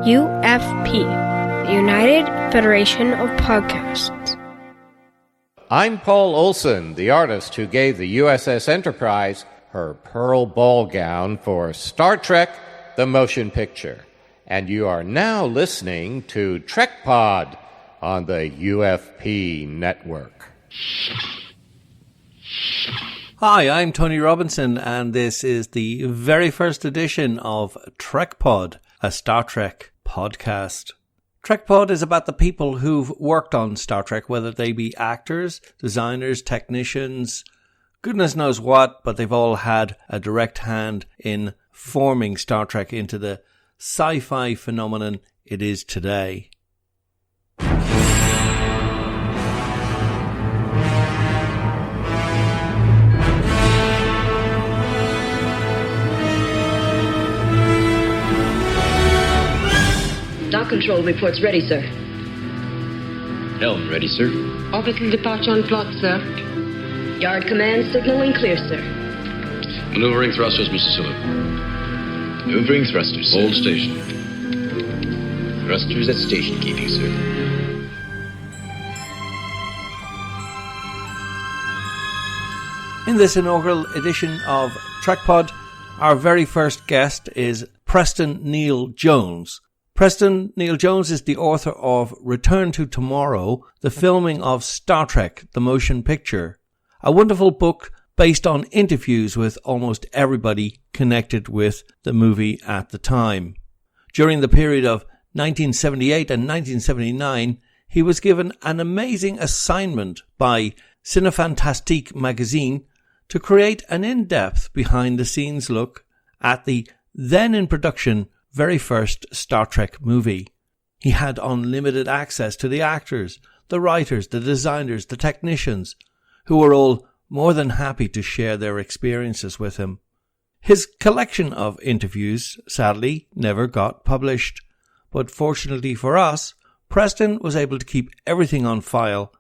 UFP, the United Federation of Podcasts. I'm Paul Olson, the artist who gave the USS Enterprise her pearl ball gown for Star Trek, the motion picture. And you are now listening to TREKPOD on the UFP network. Hi, I'm Tony Robinson, and this is the very first edition of TREKPOD, a Star Trek podcast. TREKPOD is about the people who've worked on Star Trek, whether they be actors, designers, technicians, goodness knows what, but they've all had a direct hand in forming Star Trek into the sci-fi phenomenon it is today. Dock control reports ready, sir. Helm ready, sir. Orbital departure on plot, sir. Yard command signaling clear, sir. Maneuvering thrusters, Mr. Sulu. Maneuvering thrusters, sir. Hold station. Thrusters at station keeping, sir. In this inaugural edition of TREKPOD, our very first guest is Preston Neal Jones. Preston Neal Jones is the author of Return to Tomorrow, the filming of Star Trek, the motion picture, a wonderful book based on interviews with almost everybody connected with the movie at the time. During the period of 1978 and 1979, he was given an amazing assignment by Cinefantastique magazine to create an in-depth behind-the-scenes look at the then-in-production very first Star Trek movie. He had unlimited access to the actors, the writers, the designers, the technicians, who were all more than happy to share their experiences with him. His collection of interviews, sadly, never got published, but fortunately for us, Preston was able to keep everything on file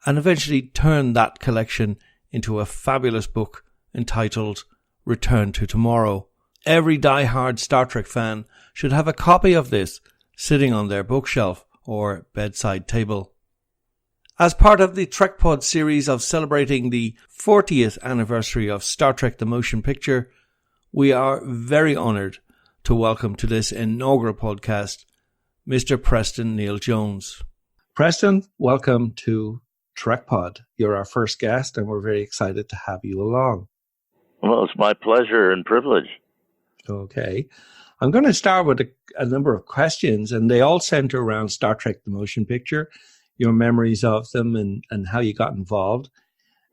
and eventually turned that collection into a fabulous book entitled Return to Tomorrow. Every die-hard Star Trek fan should have a copy of this sitting on their bookshelf or bedside table. As part of the TREKPOD series of celebrating the 40th anniversary of Star Trek the Motion Picture, we are very honoured to welcome to this inaugural podcast Mr. Preston Neal Jones. Preston, welcome to TREKPOD. You're our first guest and we're very excited to have you along. Well, it's my pleasure and privilege. Okay. I'm going to start with a number of questions, and they all center around Star Trek the Motion Picture, your memories of them and how you got involved.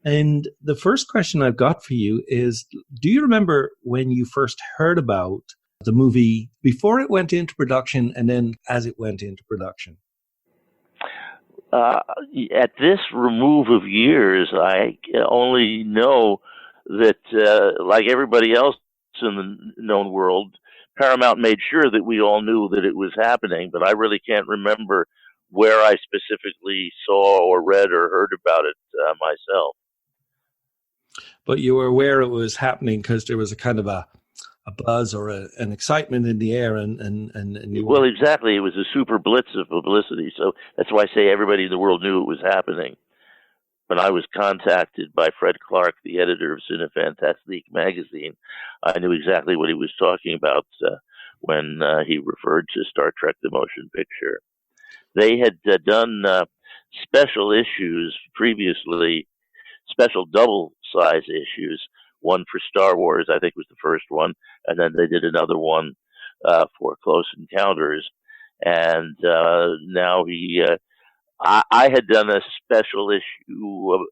And the first question I've got for you is, do you remember when you first heard about the movie before it went into production and then as it went into production? At this remove of years, I only know that, like everybody else in the known world, Paramount made sure that we all knew that it was happening, but I really can't remember where I specifically saw or read or heard about it myself. But you were aware it was happening because there was a kind of a buzz or an excitement in the air, and you Well, exactly. It was a super blitz of publicity, so that's why I say everybody in the world knew it was happening. When I was contacted by Fred Clark, the editor of Cinefantastique magazine, I knew exactly what he was talking about when he referred to Star Trek the Motion Picture. They had done special issues previously, special double-size issues, one for Star Wars, I think was the first one, and then they did another one for Close Encounters. And now I had done a special issue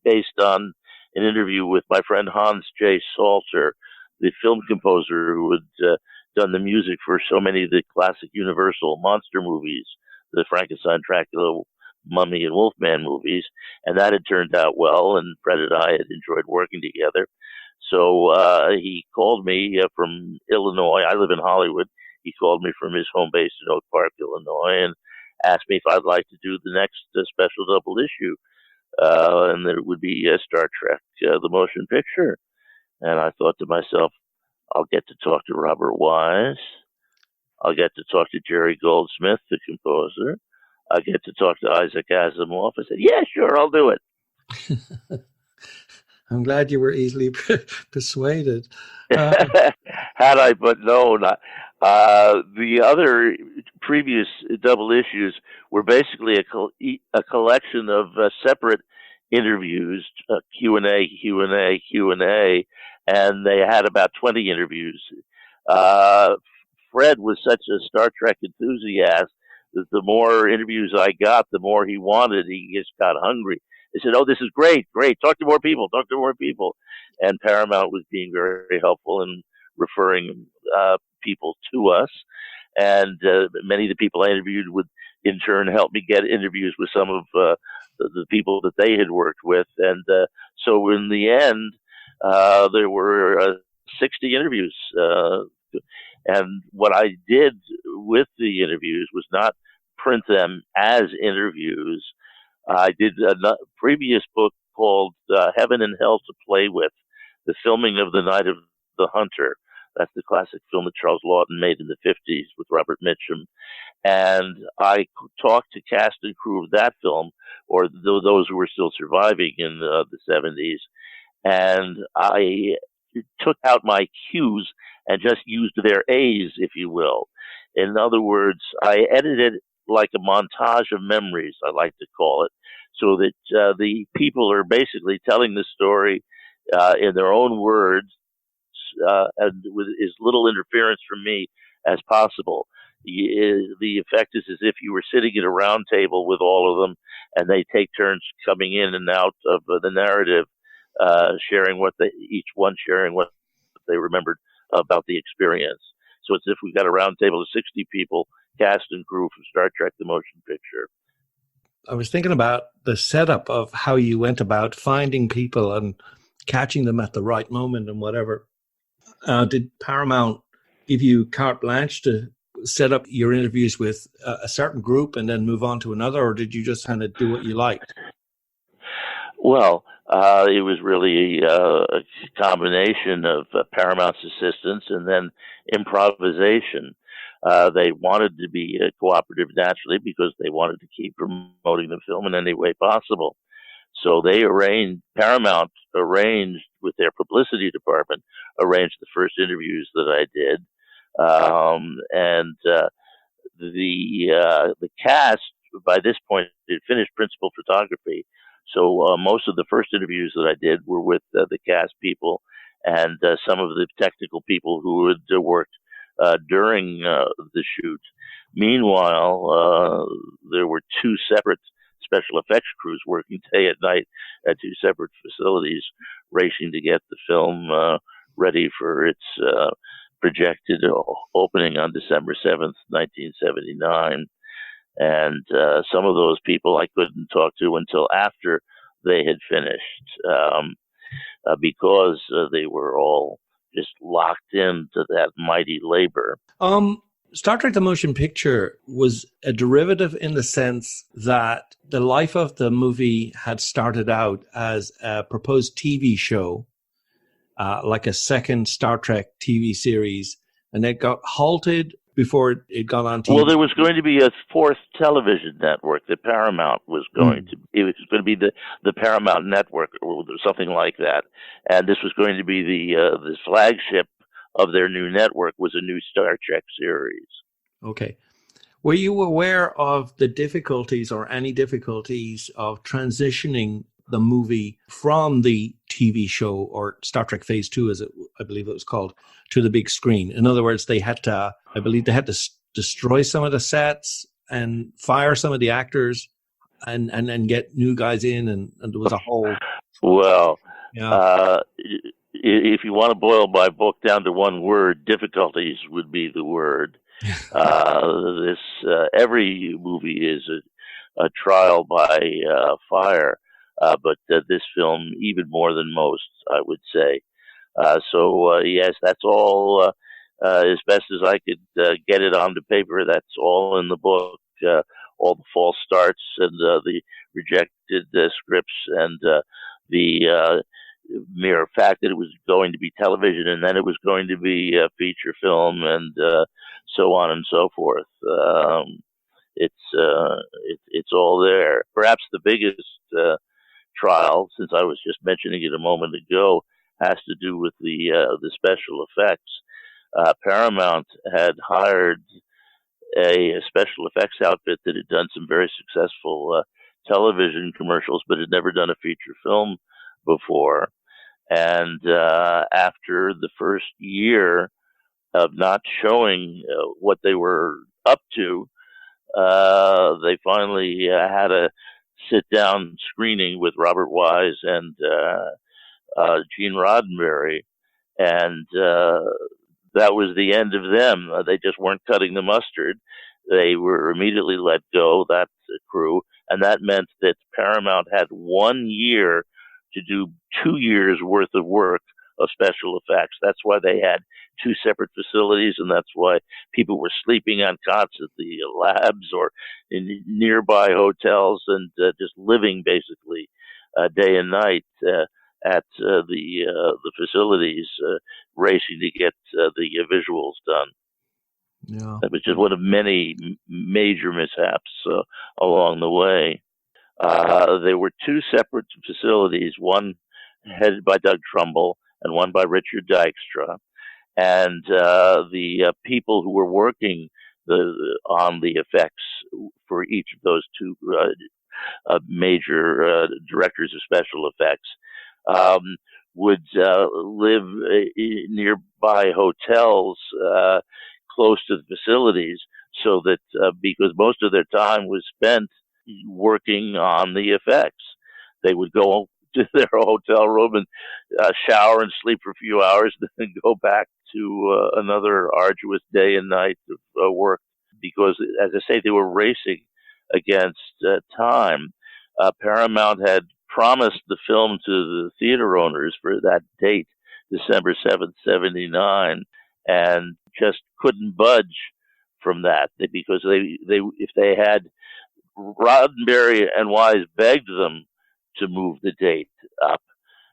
based on an interview with my friend Hans J. Salter, the film composer who had done the music for so many of the classic Universal monster movies, the Frankenstein, Dracula, Mummy, and Wolfman movies. And that had turned out well, and Fred and I had enjoyed working together. So he called me from Illinois. I live in Hollywood. He called me from his home base in Oak Park, Illinois, and asked me if I'd like to do the next special double issue, and that it would be Star Trek, the motion picture. And I thought to myself, I'll get to talk to Robert Wise. I'll get to talk to Jerry Goldsmith, the composer. I'll get to talk to Isaac Asimov. I said, yeah, sure, I'll do it. I'm glad you were easily persuaded. Had I but known. The other previous double issues were basically a collection of separate interviews, Q&A, Q&A, Q&A, and they had about 20 interviews. Fred was such a Star Trek enthusiast that the more interviews I got, the more he wanted. He just got hungry. He said, "Oh, this is great, great. Talk to more people, talk to more people." And Paramount was being very helpful in referring people to us. And many of the people I interviewed would, in turn, help me get interviews with some of the people that they had worked with. And so in the end, there were 60 interviews. And what I did with the interviews was not print them as interviews. I did a previous book called Heaven and Hell to Play With, the filming of The Night of the Hunter. That's the classic film that Charles Laughton made in the 50s with Robert Mitchum. And I talked to cast and crew of that film, or those who were still surviving in the 70s. And I took out my Q's and just used their A's, if you will. In other words, I edited like a montage of memories, I like to call it, so that the people are basically telling the story in their own words and with as little interference from me as possible. The effect is as if you were sitting at a round table with all of them, and they take turns coming in and out of the narrative, sharing each one sharing what they remembered about the experience. So it's as if we've got a round table of 60 people, cast and crew from Star Trek the Motion Picture. I was thinking about the setup of how you went about finding people and catching them at the right moment and whatever. Did Paramount give you carte blanche to set up your interviews with a certain group and then move on to another, or did you just kind of do what you liked? Well, it was really a combination of Paramount's assistance and then improvisation. They wanted to be cooperative naturally because they wanted to keep promoting the film in any way possible. So Paramount arranged with their publicity department, arranged the first interviews that I did. And the cast, by this point, had finished principal photography. So most of the first interviews that I did were with the cast people and some of the technical people who had worked during the shoot. Meanwhile, there were two separate special effects crews working day and night at two separate facilities, racing to get the film ready for its projected opening on December 7th, 1979. And some of those people I couldn't talk to until after they had finished, because they were all just locked into that mighty labor. Star Trek the Motion Picture was a derivative in the sense that the life of the movie had started out as a proposed TV show, like a second Star Trek TV series, and it got halted before it got on TV. Well, there was going to be a fourth television network that Paramount was going to. It was going to be the Paramount Network or something like that, and this was going to be the flagship of their new network was a new Star Trek series. Okay. Were you aware of the difficulties or any difficulties of transitioning the movie from the TV show or Star Trek Phase 2, as I believe it was called, to the big screen? In other words, I believe they had to destroy some of the sets and fire some of the actors and get new guys in, and there was a whole... Well, yeah. If you want to boil my book down to one word, difficulties would be the word. Every movie is a trial by fire, but this film even more than most, I would say. So yes, that's all. As best as I could get it onto paper, that's all in the book. All the false starts and the rejected scripts and the mere fact that it was going to be television and then it was going to be a feature film and so on and so forth. It's all there. Perhaps the biggest trial, since I was just mentioning it a moment ago, has to do with the special effects. Paramount had hired a special effects outfit that had done some very successful television commercials, but had never done a feature film before. And after the first year of not showing what they were up to, they finally had a sit-down screening with Robert Wise and Gene Roddenberry, and that was the end of them. They just weren't cutting the mustard. They were immediately let go, that crew, and that meant that Paramount had 1 year to do 2 years worth of work of special effects. That's why they had 2 separate facilities, and that's why people were sleeping on cots at the labs or in nearby hotels and just living basically day and night at the facilities, racing to get the visuals done. Yeah. That was just one of many major mishaps along the way. There were 2 separate facilities, one headed by Doug Trumbull and one by Richard Dykstra. And the people who were working on the effects for each of those 2 major directors of special effects would live nearby hotels close to the facilities, so that because most of their time was spent working on the effects, they would go to their hotel room and shower and sleep for a few hours, then go back to another arduous day and night of work. Because, as I say, they were racing against time. Paramount had promised the film to the theater owners for that date, December 7th, 1979, and just couldn't budge from that, because they if they had Roddenberry and Wise begged them to move the date up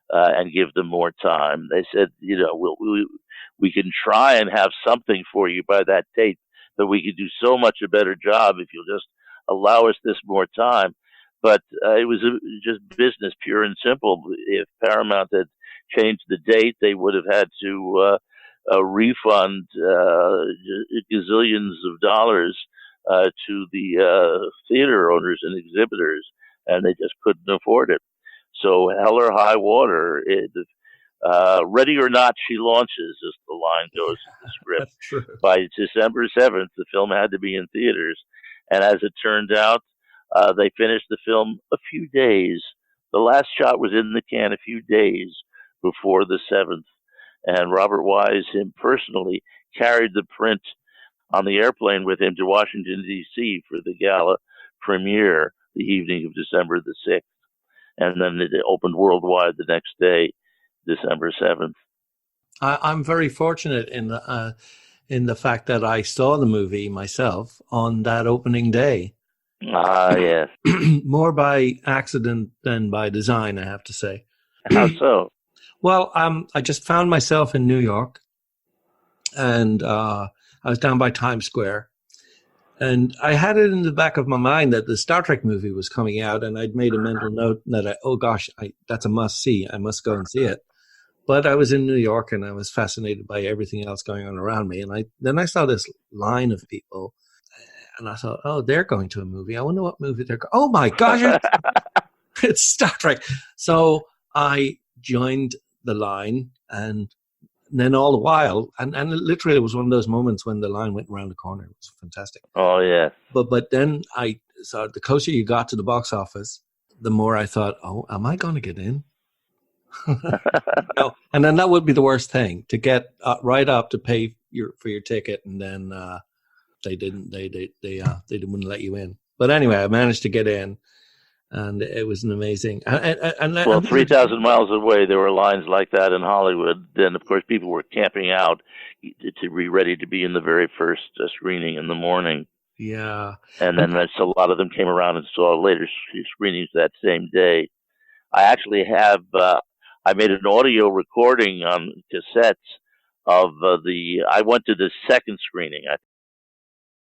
and give them more time. They said, we can try and have something for you by that date, but we could do so much a better job if you'll just allow us this more time. But it was just business, pure and simple. If Paramount had changed the date, they would have had to refund gazillions of dollars to the theater owners and exhibitors, and they just couldn't afford it. So hell or high water, ready or not, she launches, as the line goes in the script. That's true. By December 7th, the film had to be in theaters. And as it turned out, they finished the film a few days. The last shot was in the can a few days before the 7th. And Robert Wise, him personally, carried the print on the airplane with him to Washington, D.C. for the gala premiere the evening of December the 6th. And then it opened worldwide the next day, December 7th. I'm very fortunate in the fact that I saw the movie myself on that opening day. Ah, yes. More by accident than by design, I have to say. How so? Well, I just found myself in New York, and I was down by Times Square, and I had it in the back of my mind that the Star Trek movie was coming out, and I'd made a mental note that that's a must-see. I must go and see it. But I was in New York, and I was fascinated by everything else going on around me, and then I saw this line of people, and I thought, oh, they're going to a movie. I wonder what movie they're going. Oh my gosh, it's Star Trek. So I joined the line, and then all the while, and literally it was one of those moments when the line went around the corner. It was fantastic. Oh, yeah. But then I saw the closer you got to the box office, the more I thought, oh, am I going to get in? No. And then that would be the worst thing, to get right up to pay for your ticket, and then they wouldn't let you in. But anyway, I managed to get in, and it was an amazing. Well, 3,000 miles away, there were lines like that in Hollywood. Then, of course, people were camping out to be ready to be in the very first screening in the morning. Yeah. And then a lot of them came around and saw later screenings that same day. I actually have, I made an audio recording on cassettes of I went to the second screening. I